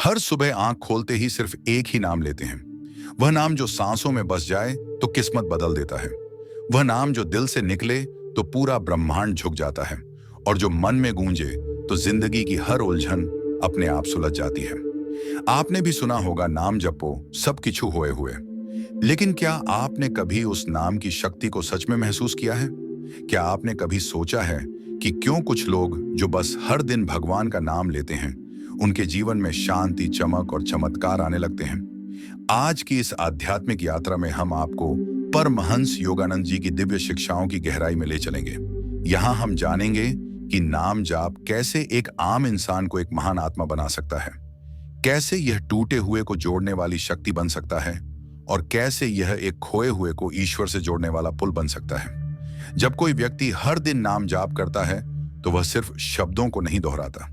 हर सुबह आंख खोलते ही सिर्फ एक ही नाम लेते हैं। वह नाम जो सांसों में बस जाए तो किस्मत बदल देता है। वह नाम जो दिल से निकले तो पूरा ब्रह्मांड झुक जाता है, और जो मन में गूंजे तो जिंदगी की हर उलझन अपने आप सुलझ जाती है। आपने भी सुना होगा, नाम जपो सब किछु होए हुए। लेकिन क्या आपने कभी उस नाम की शक्ति को सच में महसूस किया है? क्या आपने कभी सोचा है कि क्यों कुछ लोग जो बस हर दिन भगवान का नाम लेते हैं, उनके जीवन में शांति, चमक और चमत्कार आने लगते हैं? आज की इस आध्यात्मिक यात्रा में हम आपको परमहंस योगानंद जी की दिव्य शिक्षाओं की गहराई में ले चलेंगे। यहाँ हम जानेंगे कि नाम जाप कैसे एक आम इंसान को एक महान आत्मा बना सकता है, कैसे यह टूटे हुए को जोड़ने वाली शक्ति बन सकता है, और कैसे यह एक खोए हुए को ईश्वर से जोड़ने वाला पुल बन सकता है। जब कोई व्यक्ति हर दिन नाम जाप करता है तो वह सिर्फ शब्दों को नहीं दोहराता,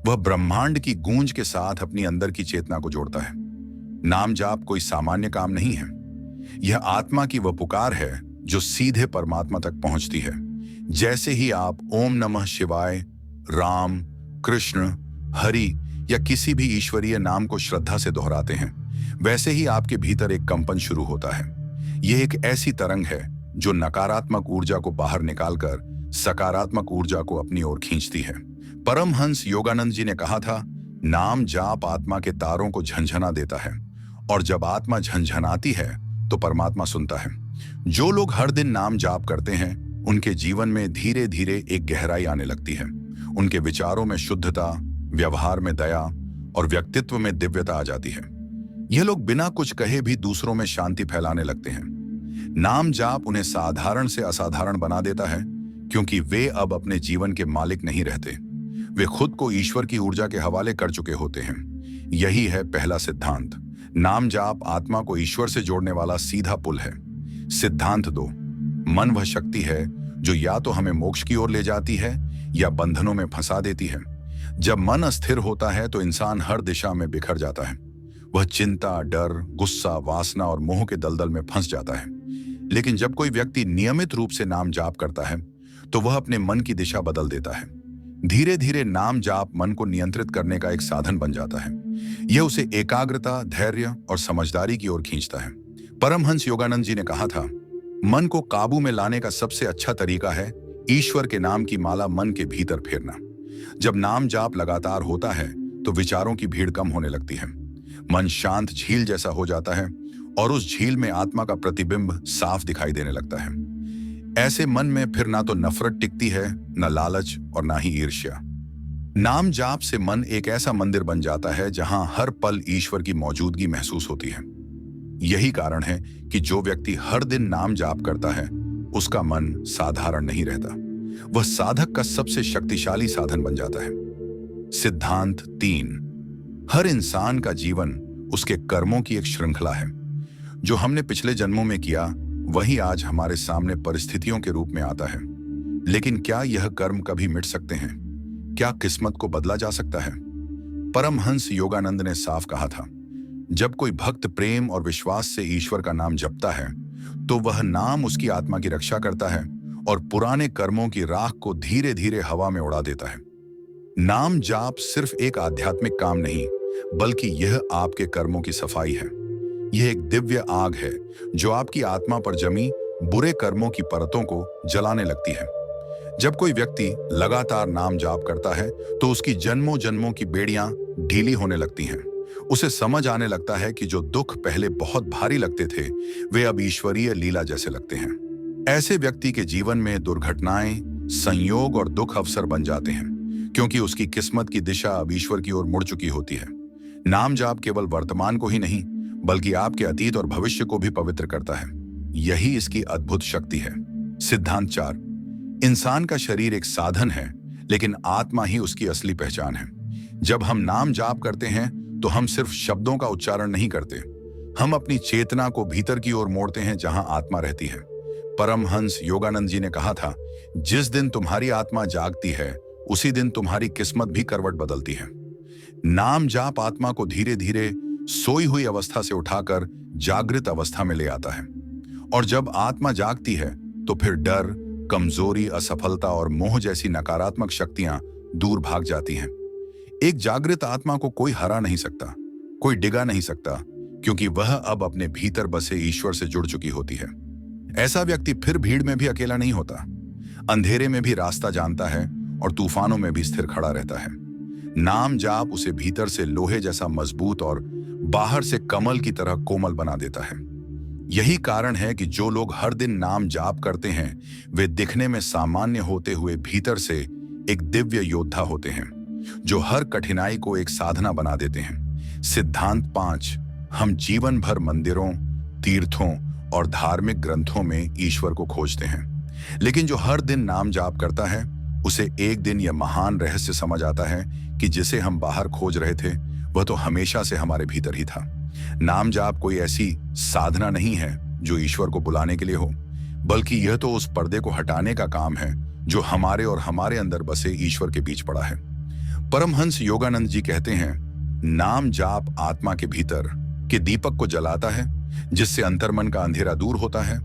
वह ब्रह्मांड की गूंज के साथ अपनी अंदर की चेतना को जोड़ता है। नाम जाप कोई सामान्य काम नहीं है, यह आत्मा की वह पुकार है जो सीधे परमात्मा तक पहुंचती है। जैसे ही आप ओम नमः शिवाय, राम, कृष्ण, हरि या किसी भी ईश्वरीय नाम को श्रद्धा से दोहराते हैं, वैसे ही आपके भीतर एक कंपन शुरू होता है। यह एक ऐसी तरंग है जो नकारात्मक ऊर्जा को बाहर निकालकर सकारात्मक ऊर्जा को अपनी ओर खींचती है। परमहंस योगानंद जी ने कहा था, नाम जाप आत्मा के तारों को झंझना देता है, और जब आत्मा झंझनाती है तो परमात्मा सुनता है। जो लोग हर दिन नाम जाप करते हैं, उनके जीवन में धीरे धीरे एक गहराई आने लगती है। उनके विचारों में शुद्धता, व्यवहार में दया और व्यक्तित्व में दिव्यता आ जाती है। यह लोग बिना कुछ कहे भी दूसरों में शांति फैलाने लगते हैं। नाम जाप उन्हें साधारण से असाधारण बना देता है, क्योंकि वे अब अपने जीवन के मालिक नहीं रहते, वे खुद को ईश्वर की ऊर्जा के हवाले कर चुके होते हैं। यही है पहला सिद्धांत। नाम जाप आत्मा को ईश्वर से जोड़ने वाला सीधा पुल है। सिद्धांत 2, मन वह शक्ति है जो या तो हमें मोक्ष की ओर ले जाती है या बंधनों में फंसा देती है। जब मन अस्थिर होता है तो इंसान हर दिशा में बिखर जाता है। वह चिंता, डर, गुस्सा, वासना और मोह के दलदल में फंस जाता है। लेकिन जब कोई व्यक्ति नियमित रूप से नाम जाप करता है तो वह अपने मन की दिशा बदल देता है। धीरे धीरे नाम जाप मन को नियंत्रित करने का एक साधन बन जाता है। यह उसे एकाग्रता, धैर्य और समझदारी की ओर खींचता है। परमहंस योगानंद जी ने कहा था, मन को काबू में लाने का सबसे अच्छा तरीका है ईश्वर के नाम की माला मन के भीतर फेरना। जब नाम जाप लगातार होता है तो विचारों की भीड़ कम होने लगती है। मन शांत झील जैसा हो जाता है, और उस झील में आत्मा का प्रतिबिंब साफ दिखाई देने लगता है। ऐसे मन में फिर ना तो नफरत टिकती है, न लालच और ना ही ईर्ष्या। नाम जाप से मन एक ऐसा मंदिर बन जाता है जहां हर पल ईश्वर की मौजूदगी महसूस होती है। यही कारण है कि जो व्यक्ति हर दिन नाम जाप करता है, उसका मन साधारण नहीं रहता, वह साधक का सबसे शक्तिशाली साधन बन जाता है। सिद्धांत 3, हर इंसान का जीवन उसके कर्मों की एक श्रृंखला है। जो हमने पिछले जन्मों में किया वही आज हमारे सामने परिस्थितियों के रूप में आता है। लेकिन क्या यह कर्म कभी मिट सकते हैं? क्या किस्मत को बदला जा सकता है? परमहंस योगानंद ने साफ कहा था, जब कोई भक्त प्रेम और विश्वास से ईश्वर का नाम जपता है तो वह नाम उसकी आत्मा की रक्षा करता है और पुराने कर्मों की राख को धीरे धीरे हवा में उड़ा देता है। नाम जाप सिर्फ एक आध्यात्मिक काम नहीं, बल्कि यह आपके कर्मों की सफाई है। यह एक दिव्य आग है जो आपकी आत्मा पर जमी बुरे कर्मों की परतों को जलाने लगती है। जब कोई व्यक्ति लगातार नाम जाप करता है तो उसकी जन्मों जन्मों की बेड़ियां ढीली होने लगती हैं। उसे समझ आने लगता है कि जो दुख पहले बहुत भारी लगते थे, वे अब ईश्वरीय लीला जैसे लगते हैं। ऐसे व्यक्ति के जीवन में दुर्घटनाएं, संयोग और दुख अवसर बन जाते हैं, क्योंकि उसकी किस्मत की दिशा अब ईश्वर की ओर मुड़ चुकी होती है। नाम जाप केवल वर्तमान को ही नहीं, बल्कि आपके अतीत और भविष्य को भी पवित्र करता है। यही इसकी अद्भुत शक्ति है। सिद्धांत 4, इंसान का शरीर एक साधन है, लेकिन आत्मा ही उसकी असली पहचान है। जब हम नाम जाप करते हैं तो हम सिर्फ शब्दों का उच्चारण नहीं करते, हम अपनी चेतना को भीतर की ओर मोड़ते हैं जहां आत्मा रहती है। परमहंस योगानंद जी ने कहा था, जिस दिन तुम्हारी आत्मा जागती है उसी दिन तुम्हारी किस्मत भी करवट बदलती है। नाम जाप आत्मा को धीरे धीरे सोई हुई अवस्था से उठाकर जागृत अवस्था में ले आता है, और जब आत्मा जागती है तो फिर डर, कमजोरी, असफलता और मोह जैसी नकारात्मक शक्तियां दूर भाग जाती हैं। एक जागृत आत्मा को कोई हरा नहीं सकता, कोई डिगा नहीं सकता, क्योंकि वह अब अपने भीतर बसे ईश्वर से जुड़ चुकी होती है। ऐसा व्यक्ति फिर भीड़ में भी अकेला नहीं होता, अंधेरे में भी रास्ता जानता है और तूफानों में भी स्थिर खड़ा रहता है। नाम जाप उसे भीतर से लोहे जैसा मजबूत और बाहर से कमल की तरह कोमल बना देता है। यही कारण है कि जो लोग हर दिन नाम जाप करते हैं, वे दिखने में सामान्य होते हुए भीतर से एक दिव्य योद्धा होते हैं, जो हर कठिनाई को एक साधना बना देते हैं। सिद्धांत 5। हम जीवन भर मंदिरों, तीर्थों और धार्मिक ग्रंथों में ईश्वर को खोजते हैं, लेकिन जो हर दिन नाम जाप करता है, उसे एक दिन यह महान रहस्य समझ आता है कि जिसे हम बाहर खोज रहे थे, वह तो हमेशा से हमारे भीतर ही था। नाम जाप कोई ऐसी साधना नहीं है जो ईश्वर को बुलाने के लिए हो, बल्कि यह तो उस पर्दे को हटाने का काम है जो हमारे और हमारे अंदर बसे ईश्वर के बीच पड़ा है। परमहंस योगानंद जी कहते हैं, नाम जाप आत्मा के भीतर के दीपक को जलाता है, जिससे अंतर्मन का अंधेरा दूर होता है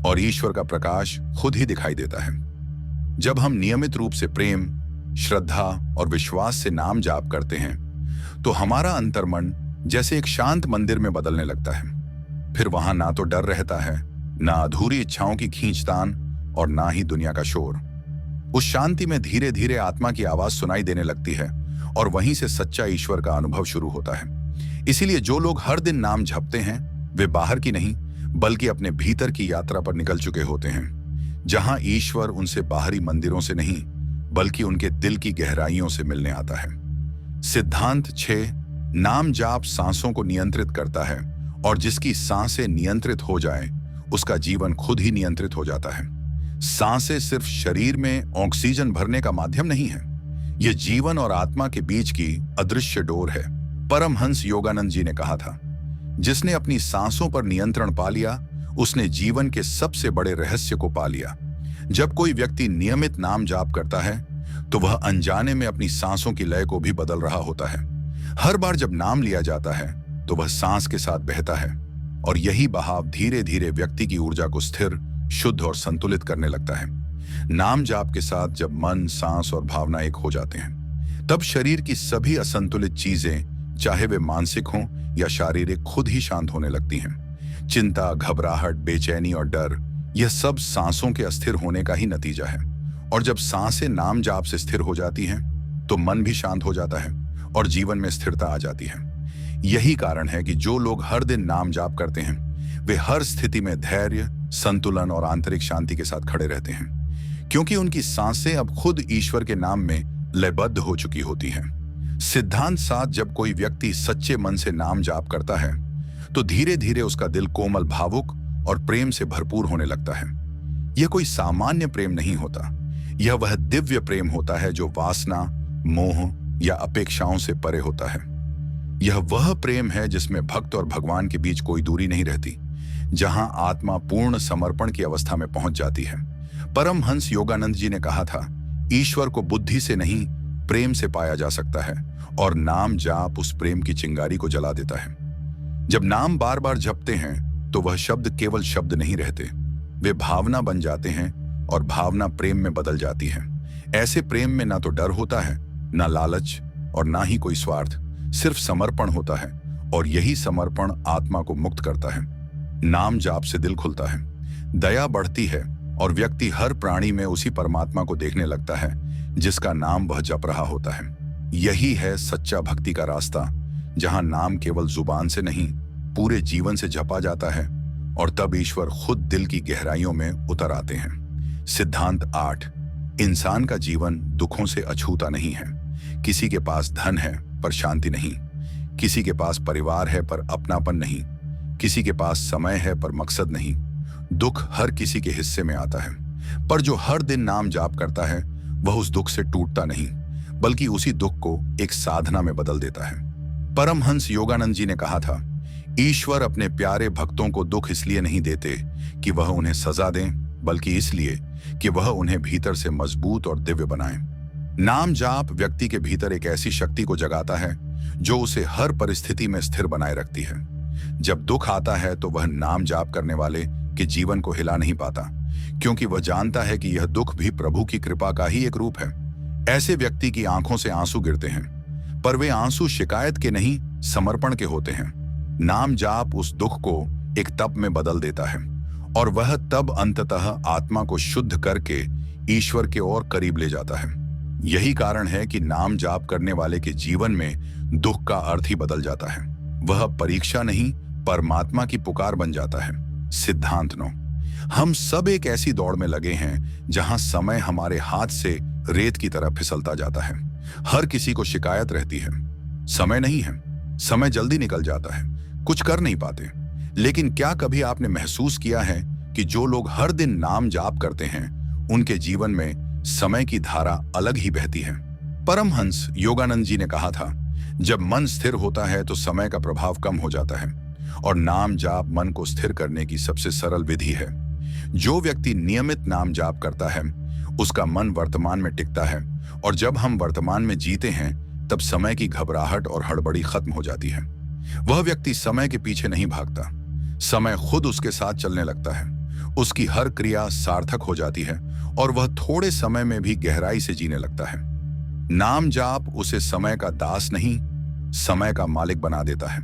और ईश्वर का प्रकाश खुद ही दिखाई देता है। जब हम नियमित रूप से प्रेम, श्रद्धा और विश्वास से नाम जाप करते हैं, तो हमारा अंतर्मन जैसे एक शांत मंदिर में बदलने लगता है। फिर वहां ना तो डर रहता है, ना अधूरी इच्छाओं की खींचतान और ना ही दुनिया का शोर। उस शांति में धीरे धीरे आत्मा की आवाज सुनाई देने लगती है और वहीं से सच्चा ईश्वर का अनुभव शुरू होता है। इसीलिए जो लोग हर दिन नाम जपते हैं, वे बाहर की नहीं बल्कि अपने भीतर की यात्रा पर निकल चुके होते हैं, जहां ईश्वर उनसे बाहरी मंदिरों से नहीं बल्कि उनके दिल की गहराइयों से मिलने आता है। सिद्धांत 6। नाम जाप सांसों को नियंत्रित करता है और जिसकी सांसें नियंत्रित हो जाए, उसका जीवन खुद ही नियंत्रित हो जाता है। सांसें सिर्फ शरीर में ऑक्सीजन भरने का माध्यम नहीं है, यह जीवन और आत्मा के बीच की अदृश्य डोर है। परमहंस योगानंद जी ने कहा था, जिसने अपनी सांसों पर नियंत्रण पा लिया, उसने जीवन के सबसे बड़े रहस्य को पा लिया। जब कोई व्यक्ति नियमित नाम जाप करता है, तो वह अनजाने में अपनी सांसों की लय को भी बदल रहा होता है। हर बार जब नाम लिया जाता है, तो वह सांस के साथ बहता है और यही बहाव धीरे धीरे व्यक्ति की ऊर्जा को स्थिर, शुद्ध और संतुलित करने लगता है। नाम जाप के साथ जब मन, सांस और भावना एक हो जाते हैं, तब शरीर की सभी असंतुलित चीजें, चाहे वे मानसिक हों या शारीरिक, खुद ही शांत होने लगती हैं। चिंता, घबराहट, बेचैनी और डर, यह सब सांसों के अस्थिर होने का ही नतीजा है। और जब सांसें नाम जाप से स्थिर हो जाती हैं, तो मन भी शांत हो जाता है और जीवन में स्थिरता आ जाती है। यही कारण है कि जो लोग हर दिन नाम जाप करते हैं, वे हर स्थिति में धैर्य, संतुलन और आंतरिक शांति के साथ खड़े रहते हैं, क्योंकि उनकी सांसें अब खुद ईश्वर के नाम में लयबद्ध हो चुकी होती हैं। सिद्धांत 7। जब कोई व्यक्ति सच्चे मन से नाम जाप करता है, तो धीरे धीरे उसका दिल कोमल, भावुक और प्रेम से भरपूर होने लगता है। यह कोई सामान्य प्रेम नहीं होता, यह वह दिव्य प्रेम होता है जो वासना, मोह या अपेक्षाओं से परे होता है। यह वह प्रेम है जिसमें भक्त और भगवान के बीच कोई दूरी नहीं रहती, जहां आत्मा पूर्ण समर्पण की अवस्था में पहुंच जाती है। परमहंस योगानंद जी ने कहा था, ईश्वर को बुद्धि से नहीं, प्रेम से पाया जा सकता है और नाम जाप उस प्रेम की चिंगारी को जला देता है। जब नाम बार बार जपते हैं, तो वह शब्द केवल शब्द नहीं रहते, वे भावना बन जाते हैं और भावना प्रेम में बदल जाती है। ऐसे प्रेम में ना तो डर होता है, ना लालच और ना ही कोई स्वार्थ, सिर्फ समर्पण होता है और यही समर्पण आत्मा को मुक्त करता है। नाम जाप से दिल खुलता है, दया बढ़ती है और व्यक्ति हर प्राणी में उसी परमात्मा को देखने लगता है जिसका नाम वह जप रहा होता है। यही है सच्चा भक्ति का रास्ता, जहां नाम केवल जुबान से नहीं, पूरे जीवन से जपा जाता है और तब ईश्वर खुद दिल की गहराइयों में उतर आते हैं। सिद्धांत 8। इंसान का जीवन दुखों से अछूता नहीं है। किसी के पास धन है पर शांति नहीं, किसी के पास परिवार है पर अपनापन नहीं, किसी के पास समय है पर मकसद नहीं। दुख हर किसी के हिस्से में आता है, पर जो हर दिन नाम जाप करता है, वह उस दुख से टूटता नहीं बल्कि उसी दुख को एक साधना में बदल देता है। परमहंस योगानंद जी ने कहा था, ईश्वर अपने प्यारे भक्तों को दुख इसलिए नहीं देते कि वह उन्हें सजा दें, बल्कि इसलिए कि वह उन्हें भीतर से मजबूत और दिव्य बनाए। नाम जाप व्यक्ति के भीतर एक ऐसी शक्ति को जगाता है जो उसे हर परिस्थिति में स्थिर बनाए रखती है। जब दुख आता है, तो वह नाम जाप करने वाले के जीवन को हिला नहीं पाता, क्योंकि वह जानता है कि यह दुख भी प्रभु की कृपा का ही एक रूप है। ऐसे व्यक्ति की आंखों से आंसू गिरते हैं, पर वे आंसू शिकायत के नहीं, समर्पण के होते हैं। नाम जाप उस दुख को एक तप में बदल देता है और वह तब अंततः आत्मा को शुद्ध करके ईश्वर के और करीब ले जाता है। यही कारण है कि नाम जाप करने वाले के जीवन में दुख का अर्थ ही बदल जाता है। वह परीक्षा नहीं, परमात्मा की पुकार बन जाता है। सिद्धांत 9। हम सब एक ऐसी दौड़ में लगे हैं जहां समय हमारे हाथ से रेत की तरह फिसलता जाता है। हर किसी को शिकायत रहती है, समय नहीं है, समय जल्दी निकल जाता है, कुछ कर नहीं पाते। लेकिन क्या कभी आपने महसूस किया है कि जो लोग हर दिन नाम जाप करते हैं उनके जीवन में समय की धारा अलग ही बहती है। परमहंस योगानंद जी ने कहा था, जब मन स्थिर होता है तो समय का प्रभाव कम हो जाता है और नाम जाप मन को स्थिर करने की सबसे सरल विधि है। जो व्यक्ति नियमित नाम जाप करता है उसका मन वर्तमान में टिकता है और जब हम वर्तमान में जीते हैं तब समय की घबराहट और हड़बड़ी खत्म हो जाती है। वह व्यक्ति समय के पीछे नहीं भागता, समय खुद उसके साथ चलने लगता है। उसकी हर क्रिया सार्थक हो जाती है और वह थोड़े समय में भी गहराई से जीने लगता है। नाम जाप उसे समय का दास नहीं, समय का मालिक बना देता है।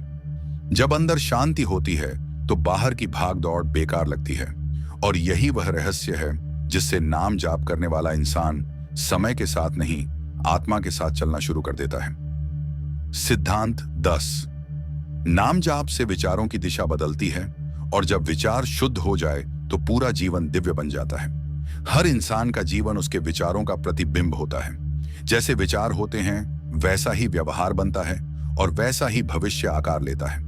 जब अंदर शांति होती है तो बाहर की भाग दौड़ बेकार लगती है और यही वह रहस्य है जिससे नाम जाप करने वाला इंसान समय के साथ नहीं, आत्मा के साथ चलना शुरू कर देता है। सिद्धांत 10। नाम जाप से विचारों की दिशा बदलती है और जब विचार शुद्ध हो जाए तो पूरा जीवन दिव्य बन जाता है। हर इंसान का जीवन उसके विचारों का प्रतिबिंब होता है। जैसे विचार होते हैं वैसा ही व्यवहार बनता है और वैसा ही भविष्य आकार लेता है।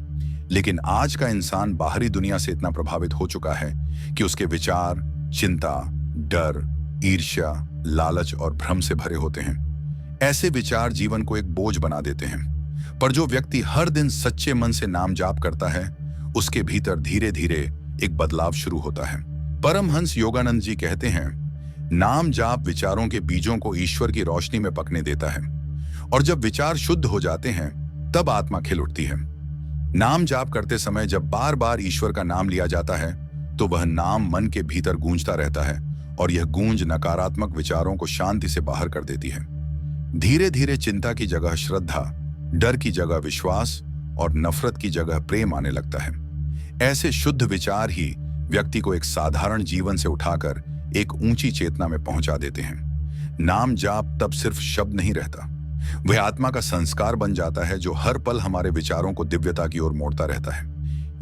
लेकिन आज का इंसान बाहरी दुनिया से इतना प्रभावित हो चुका है कि उसके विचार चिंता, डर, ईर्ष्या, लालच और भ्रम से भरे होते हैं। ऐसे विचार जीवन को एक बोझ बना देते हैं। पर जो व्यक्ति हर दिन सच्चे मन से नाम जाप करता है उसके भीतर धीरे धीरे एक बदलाव शुरू होता है। परमहंस योगानंद जी कहते हैं, नाम जाप विचारों के बीजों को ईश्वर की रोशनी में पकने देता है और जब विचार शुद्ध हो जाते हैं तब आत्मा खिल उठती है। नाम जाप करते समय जब बार बार ईश्वर का नाम लिया जाता है तो वह नाम मन के भीतर गूंजता रहता है और यह गूंज नकारात्मक विचारों को शांति से बाहर कर देती है। धीरे धीरे चिंता की जगह श्रद्धा, डर की जगह विश्वास और नफरत की जगह प्रेम आने लगता है। ऐसे शुद्ध विचार ही व्यक्ति को एक साधारण जीवन से उठाकर एक ऊंची चेतना में पहुंचा देते हैं। नाम जाप तब सिर्फ शब्द नहीं रहता, वह आत्मा का संस्कार बन जाता है जो हर पल हमारे विचारों को दिव्यता की ओर मोड़ता रहता है।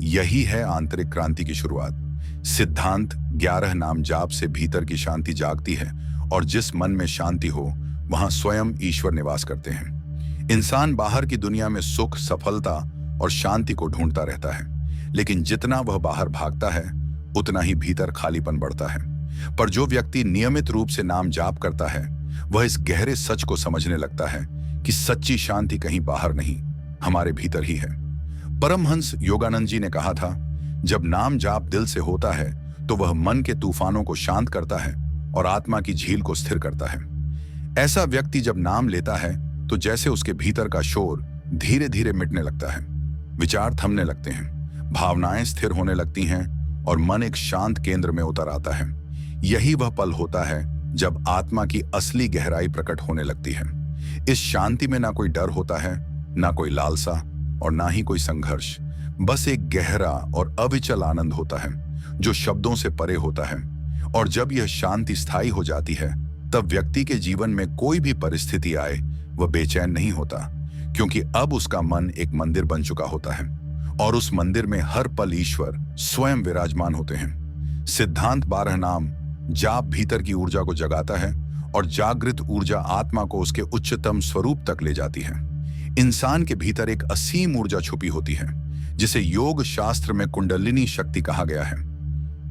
यही है आंतरिक क्रांति की शुरुआत। सिद्धांत 11। नाम जाप से भीतर की शांति जागती है और जिस मन में शांति हो वहां स्वयं ईश्वर निवास करते हैं। इंसान बाहर की दुनिया में सुख, सफलता और शांति को ढूंढता रहता है, लेकिन जितना वह बाहर भागता है उतना ही भीतर खालीपन बढ़ता है। पर जो व्यक्ति नियमित रूप से नाम जाप करता है वह इस गहरे सच को समझने लगता है कि सच्ची शांति कहीं बाहर नहीं, हमारे भीतर ही है। परमहंस योगानंद जी ने कहा था, जब नाम जाप दिल से होता है तो वह मन के तूफानों को शांत करता है और आत्मा की झील को स्थिर करता है। ऐसा व्यक्ति जब नाम लेता है तो जैसे उसके भीतर का शोर धीरे धीरे मिटने लगता है, विचार थमने लगते हैं, भावनाएं स्थिर होने लगती हैं और मन एक शांत केंद्र में उतर आता है। यही वह पल होता है जब आत्मा की असली गहराई प्रकट होने लगती है। इस शांति में ना कोई डर होता है, ना कोई लालसा और ना ही कोई संघर्ष, बस एक गहरा और अविचल आनंद होता है जो शब्दों से परे होता है। और जब यह शांति स्थायी हो जाती है तब व्यक्ति के जीवन में कोई भी परिस्थिति आए वह बेचैन नहीं होता, क्योंकि अब उसका मन एक मंदिर बन चुका होता है और उस मंदिर में हर पल ईश्वर स्वयं विराजमान होते हैं। सिद्धांत 12। नाम जाप भीतर की ऊर्जा को जगाता है और जागृत ऊर्जा आत्मा को उसके उच्चतम स्वरूप तक ले जाती है। इंसान के भीतर एक असीम ऊर्जा छुपी होती है जिसे योग शास्त्र में कुंडलिनी शक्ति कहा गया है।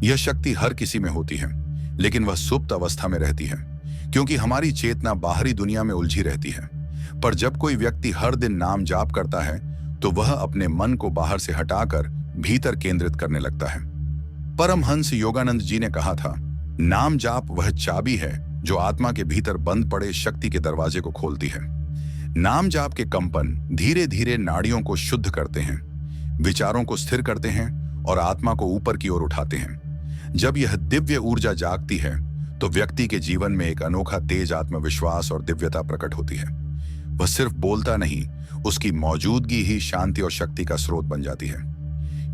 यह शक्ति हर किसी में होती है, लेकिन वह सुप्त अवस्था में रहती है क्योंकि हमारी चेतना बाहरी दुनिया में उलझी रहती है। पर जब कोई व्यक्ति हर दिन नाम जाप करता है तो वह अपने मन को बाहर से हटाकर भीतर केंद्रित करने लगता है। परमहंस योगानंद जी ने कहा था, नाम जाप वह चाबी है जो आत्मा के भीतर बंद पड़े शक्ति के दरवाजे को खोलती है। नाम जाप के कंपन धीरे धीरे नाड़ियों को शुद्ध करते हैं, विचारों को स्थिर करते हैं और आत्मा को ऊपर की ओर उठाते हैं। जब यह दिव्य ऊर्जा जागती है तो व्यक्ति के जीवन में एक अनोखा तेज आत्मविश्वास और दिव्यता प्रकट होती है। वह सिर्फ बोलता नहीं, उसकी मौजूदगी ही शांति और शक्ति का स्रोत बन जाती है।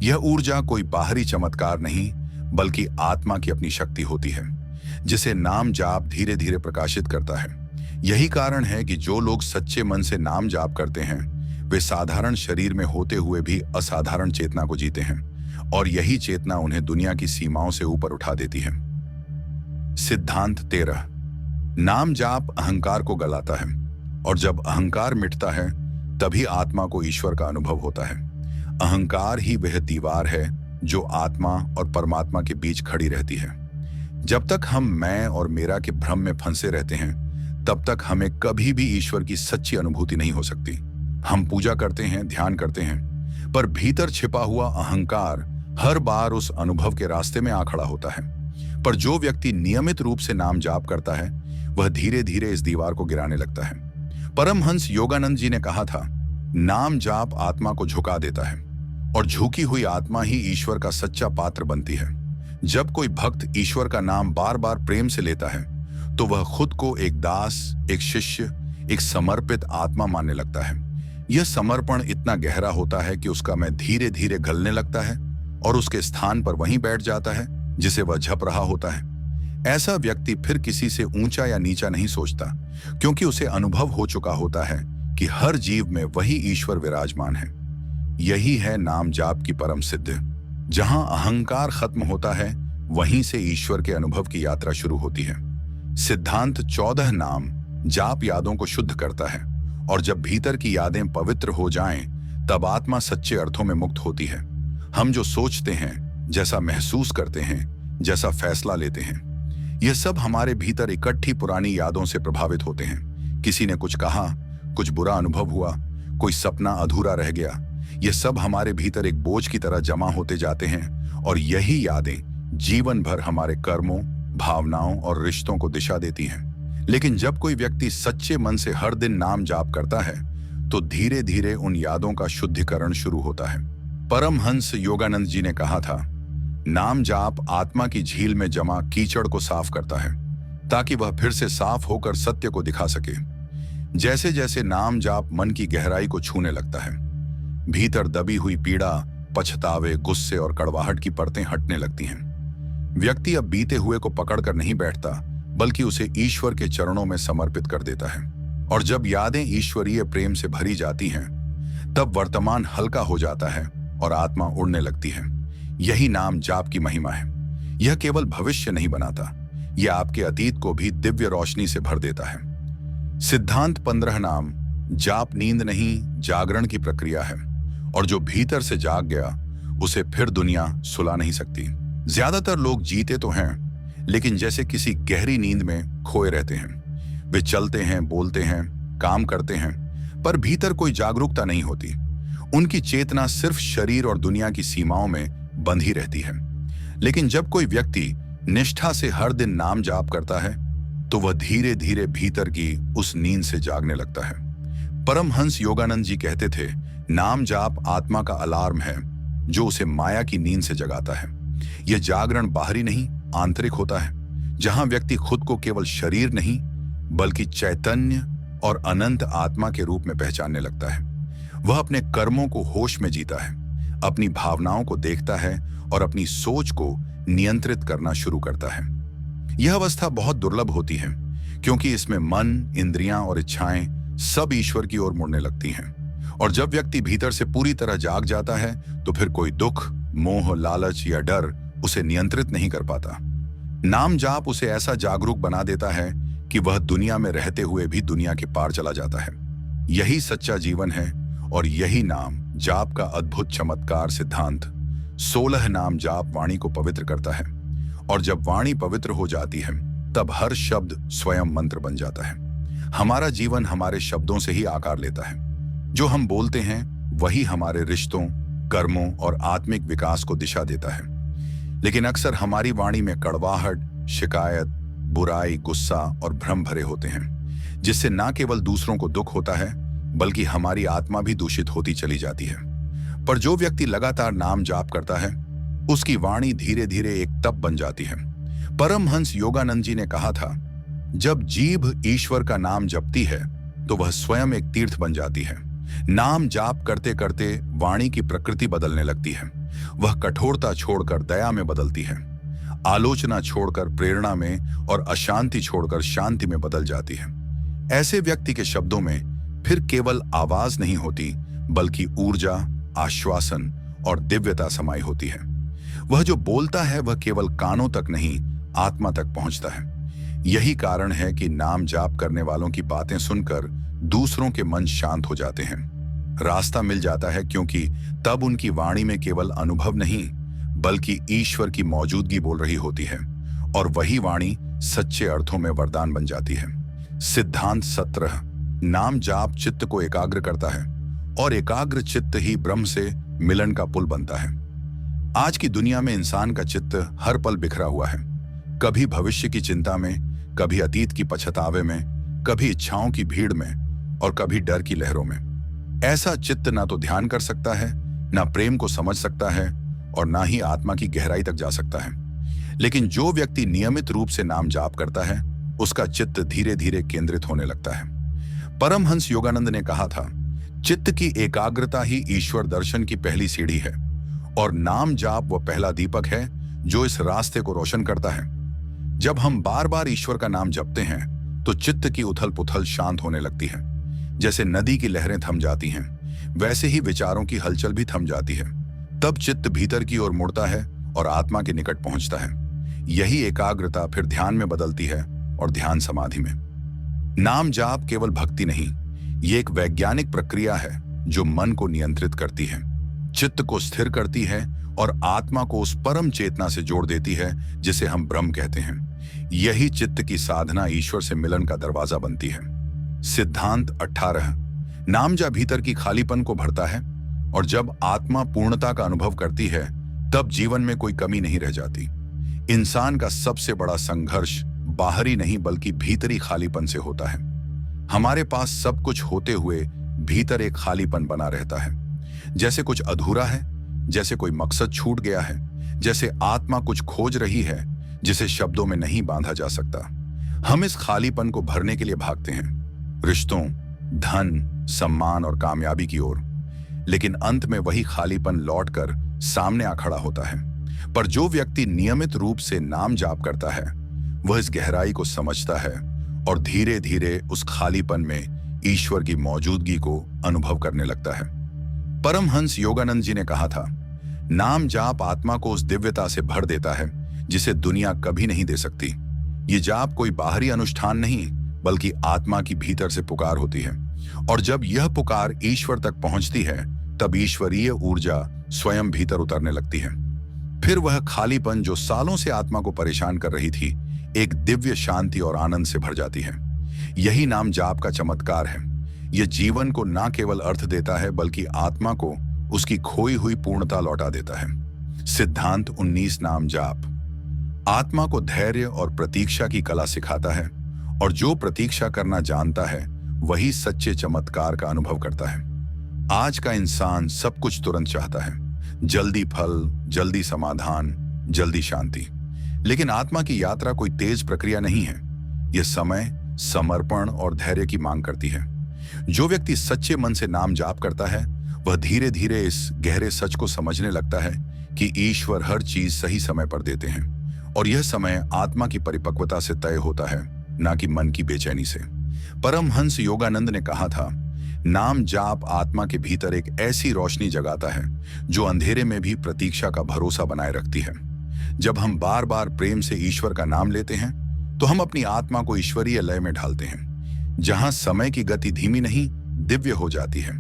यह ऊर्जा कोई बाहरी चमत्कार नहीं, बल्कि आत्मा की अपनी शक्ति होती है, जिसे नाम जाप धीरे धीरे प्रकाशित करता है। यही कारण है कि जो लोग सच्चे मन से नाम जाप करते हैं, वे साधारण शरीर में होते हुए भी असाधारण चेतना को जीते हैं, और यही चेतना उन्हें दुनिया की सीमाओं से ऊपर उठा देती है। सिद्धांत 13। नाम जाप अहंकार को गलाता है, और जब अहंकार मिटता है तभी आत्मा को ईश्वर का अनुभव होता है। अहंकार ही वह दीवार है जो आत्मा और परमात्मा के बीच खड़ी रहती है। जब तक हम मैं और मेरा के भ्रम में फंसे रहते हैं, तब तक हमें कभी भी ईश्वर की सच्ची अनुभूति नहीं हो सकती। हम पूजा करते हैं, ध्यान करते हैं, पर भीतर छिपा हुआ अहंकार हर बार उस अनुभव के रास्ते में आ खड़ा होता है। पर जो व्यक्ति नियमित रूप से नाम जाप करता है, वह धीरे धीरे इस दीवार को गिराने लगता है। परमहंस योगानंद जी ने कहा था, नाम जाप आत्मा को झुका देता है, और झुकी हुई आत्मा ही ईश्वर का सच्चा पात्र बनती है। जब कोई भक्त ईश्वर का नाम बार बार प्रेम से लेता है, तो वह खुद को एक दास, एक शिष्य, एक समर्पित आत्मा मानने लगता है। यह समर्पण इतना गहरा होता है कि उसका मैं धीरे धीरे गलने लगता है और उसके स्थान पर वहीं बैठ जाता है जिसे वह झप रहा होता है। ऐसा व्यक्ति फिर किसी से ऊंचा या नीचा नहीं सोचता, क्योंकि उसे अनुभव हो चुका होता है कि हर जीव में वही ईश्वर विराजमान है। यही है नाम जाप की परम सिद्धि। जहां अहंकार खत्म होता है, वहीं से ईश्वर के अनुभव की यात्रा शुरू होती है। सिद्धांत 14। नाम जाप यादों को शुद्ध करता है, और जब भीतर की यादें पवित्र हो जाएं, तब आत्मा सच्चे अर्थों में मुक्त होती है। हम जो सोचते हैं, जैसा महसूस करते हैं, जैसा फैसला लेते हैं, यह सब हमारे भीतर इकट्ठी पुरानी यादों से प्रभावित होते हैं। किसी ने कुछ कहा, कुछ बुरा अनुभव हुआ, कोई सपना अधूरा रह गया, ये सब हमारे भीतर एक बोझ की तरह जमा होते जाते हैं, और यही यादें जीवन भर हमारे कर्मों, भावनाओं और रिश्तों को दिशा देती हैं। लेकिन जब कोई व्यक्ति सच्चे मन से हर दिन नाम जाप करता है, तो धीरे धीरे उन यादों का शुद्धिकरण शुरू होता है। परमहंस योगानंद जी ने कहा था, नाम जाप आत्मा की झील में जमा कीचड़ को साफ करता है, ताकि वह फिर से साफ होकर सत्य को दिखा सके। जैसे जैसे नाम जाप मन की गहराई को छूने लगता है, भीतर दबी हुई पीड़ा, पछतावे, गुस्से और कड़वाहट की परतें हटने लगती हैं। व्यक्ति अब बीते हुए को पकड़कर नहीं बैठता, बल्कि उसे ईश्वर के चरणों में समर्पित कर देता है। और जब यादें ईश्वरीय प्रेम से भरी जाती हैं, तब वर्तमान हल्का हो जाता है और आत्मा उड़ने लगती है। यही नाम जाप की महिमा है। यह केवल भविष्य नहीं बनाता, यह आपके अतीत को भी दिव्य रोशनी से भर देता है। सिद्धांत 15। नाम जाप नींद नहीं, जागरण की प्रक्रिया है, और जो भीतर से जाग गया, उसे फिर दुनिया सुला नहीं सकती। ज्यादातर लोग जीते तो हैं, लेकिन जैसे किसी गहरी नींद में खोए रहते हैं। वे चलते हैं, बोलते हैं, काम करते हैं, पर भीतर कोई जागरूकता नहीं होती। उनकी चेतना सिर्फ शरीर और दुनिया की सीमाओं में बंधी रहती है। लेकिन जब कोई व्यक्ति निष्ठा से हर दिन नाम जाप करता है, तो वह धीरे धीरे भीतर की उस नींद से जागने लगता है। परमहंस योगानंद जी कहते थे, नाम जाप आत्मा का अलार्म है, जो उसे माया की नींद से जगाता है। यह जागरण बाहरी नहीं, आंतरिक होता है, जहां व्यक्ति खुद को केवल शरीर नहीं, बल्कि चैतन्य और अनंत आत्मा के रूप में पहचानने लगता है। वह अपने कर्मों को होश में जीता है, अपनी भावनाओं को देखता है और अपनी सोच को नियंत्रित करना शुरू करता है। यह अवस्था बहुत दुर्लभ होती है, क्योंकि इसमें मन, इंद्रियां और इच्छाएं सब ईश्वर की ओर मुड़ने लगती हैं। और जब व्यक्ति भीतर से पूरी तरह जाग जाता है, तो फिर कोई दुख, मोह, लालच या डर उसे नियंत्रित नहीं कर पाता। नाम जाप उसे ऐसा जागरूक बना देता है कि वह दुनिया में रहते हुए भी दुनिया के पार चला जाता है। यही सच्चा जीवन है, और यही नाम जाप का अद्भुत चमत्कार। सिद्धांत 16। नाम जाप वाणी को पवित्र करता है, और जब वाणी पवित्र हो जाती है, तब हर शब्द स्वयं मंत्र बन जाता है। हमारा जीवन हमारे शब्दों से ही आकार लेता है। जो हम बोलते हैं, वही हमारे रिश्तों, कर्मों और आत्मिक विकास को दिशा देता है। लेकिन अक्सर हमारी वाणी में कड़वाहट, शिकायत, बुराई, गुस्सा और भ्रम भरे होते हैं, जिससे न केवल दूसरों को दुख होता है, बल्कि हमारी आत्मा भी दूषित होती चली जाती है। पर जो व्यक्ति लगातार नाम जाप करता है, उसकी वाणी धीरे धीरे एक तप बन जाती है। परमहंस योगानंद जी ने कहा था, जब जीभ ईश्वर का नाम जपती है, तो वह स्वयं एक तीर्थ बन जाती है। नाम जाप करते करते वाणी की प्रकृति बदलने लगती है। वह कठोरता छोड़कर दया में बदलती है, आलोचना छोड़कर प्रेरणा में और अशांति छोड़कर शांति में बदल जाती है। ऐसे व्यक्ति के शब्दों में फिर केवल आवाज नहीं होती, बल्कि ऊर्जा, आश्वासन और दिव्यता समाई होती है। वह जो बोलता है वह केवल कानों तक नहीं, आत्मा तक पहुंचता है। यही कारण है कि नाम जाप करने वालों की बातें सुनकर दूसरों के मन शांत हो जाते हैं, रास्ता मिल जाता है, क्योंकि तब उनकी वाणी में केवल अनुभव नहीं, बल्कि ईश्वर की मौजूदगी बोल रही होती है, और वही वाणी सच्चे अर्थों में वरदान बन जाती है। सिद्धांत 17। नाम जाप चित्त को एकाग्र करता है, और एकाग्र चित्त ही ब्रह्म से मिलन का पुल बनता है। आज की दुनिया में इंसान का चित्त हर पल बिखरा हुआ है, कभी भविष्य की चिंता में, कभी अतीत की पछतावे में, कभी इच्छाओं की भीड़ में और कभी डर की लहरों में। ऐसा चित्त ना तो ध्यान कर सकता है, ना प्रेम को समझ सकता है, और ना ही आत्मा की गहराई तक जा सकता है। लेकिन जो व्यक्ति नियमित रूप से नाम जाप करता है, उसका चित्त धीरे धीरे केंद्रित होने लगता है। परमहंस योगानंद ने कहा था, चित्त की एकाग्रता ही ईश्वर दर्शन की पहली सीढ़ी है, और नाम जाप वह पहला दीपक है जो इस रास्ते को रोशन करता है। जब हम बार बार ईश्वर का नाम जपते हैं तो चित्त की उथल पुथल शांत होने लगती है। जैसे नदी की लहरें थम जाती हैं, वैसे ही विचारों की हलचल भी थम जाती है। तब चित्त भीतर की ओर मुड़ता है और आत्मा के निकट पहुंचता है। यही एकाग्रता फिर ध्यान में बदलती है, और ध्यान समाधि में। नाम जाप केवल भक्ति नहीं, ये एक वैज्ञानिक प्रक्रिया है जो मन को नियंत्रित करती है, चित्त को स्थिर करती है और आत्मा को उस परम चेतना से जोड़ देती है जिसे हम ब्रह्म कहते हैं। यही चित्त की साधना ईश्वर से मिलन का दरवाजा बनती है। सिद्धांत 18। नाम जा भीतर की खालीपन को भरता है, और जब आत्मा पूर्णता का अनुभव करती है तब जीवन में कोई कमी नहीं रह जाती। इंसान का सबसे बड़ा संघर्ष बाहरी नहीं बल्कि भीतरी खालीपन से होता है। हमारे पास सब कुछ होते हुए भीतर एक खालीपन बना रहता है, जैसे कुछ अधूरा है, जैसे कोई मकसद छूट गया है, जैसे आत्मा कुछ खोज रही है जिसे शब्दों में नहीं बांधा जा सकता। हम इस खालीपन को भरने के लिए भागते हैं, रिश्तों, धन, सम्मान और कामयाबी की ओर। लेकिन अंत में वही खालीपन लौटकर सामने आ खड़ा होता है। पर जो व्यक्ति नियमित रूप से नाम जाप करता है, वह इस गहराई को समझता है और धीरे धीरे उस खालीपन में ईश्वर की मौजूदगी को अनुभव करने लगता है। परमहंस योगानंद जी ने कहा था, नाम जाप आत्मा को उस दिव्यता से भर देता है जिसे दुनिया कभी नहीं दे सकती। ये जाप कोई बाहरी अनुष्ठान नहीं, बल्कि आत्मा की भीतर से पुकार होती है, और जब यह पुकार ईश्वर तक पहुंचती है तब ईश्वरीय ऊर्जा स्वयं भीतर उतरने लगती है। फिर वह खालीपन जो सालों से आत्मा को परेशान कर रही थी, एक दिव्य शांति और आनंद से भर जाती है। यही नाम जाप का चमत्कार है। यह जीवन को न केवल अर्थ देता है, बल्कि आत्मा को उसकी खोई हुई पूर्णता लौटा देता है। सिद्धांत 19। नाम जाप आत्मा को धैर्य और प्रतीक्षा की कला सिखाता है, और जो प्रतीक्षा करना जानता है वही सच्चे चमत्कार का अनुभव करता है। आज का इंसान सब कुछ तुरंत चाहता है, जल्दी फल, जल्दी समाधान, जल्दी शांति। लेकिन आत्मा की यात्रा कोई तेज प्रक्रिया नहीं है। यह समय, समर्पण और धैर्य की मांग करती है। जो व्यक्ति सच्चे मन से नाम जाप करता है, वह धीरे धीरे इस गहरे सच को समझने लगता है कि ईश्वर हर चीज सही समय पर देते हैं, और यह समय आत्मा की परिपक्वता से तय होता है, ना कि मन की बेचैनी से। परमहंस योगानंद ने कहा था, नाम जाप आत्मा के भीतर एक ऐसी रोशनी जगाता है जो अंधेरे में भी प्रतीक्षा का भरोसा बनाए रखती है। जब हम बार बार प्रेम से ईश्वर का नाम लेते हैं तो हम अपनी आत्मा को ईश्वरीय लय में ढालते हैं, जहां समय की गति धीमी नहीं, दिव्य हो जाती है।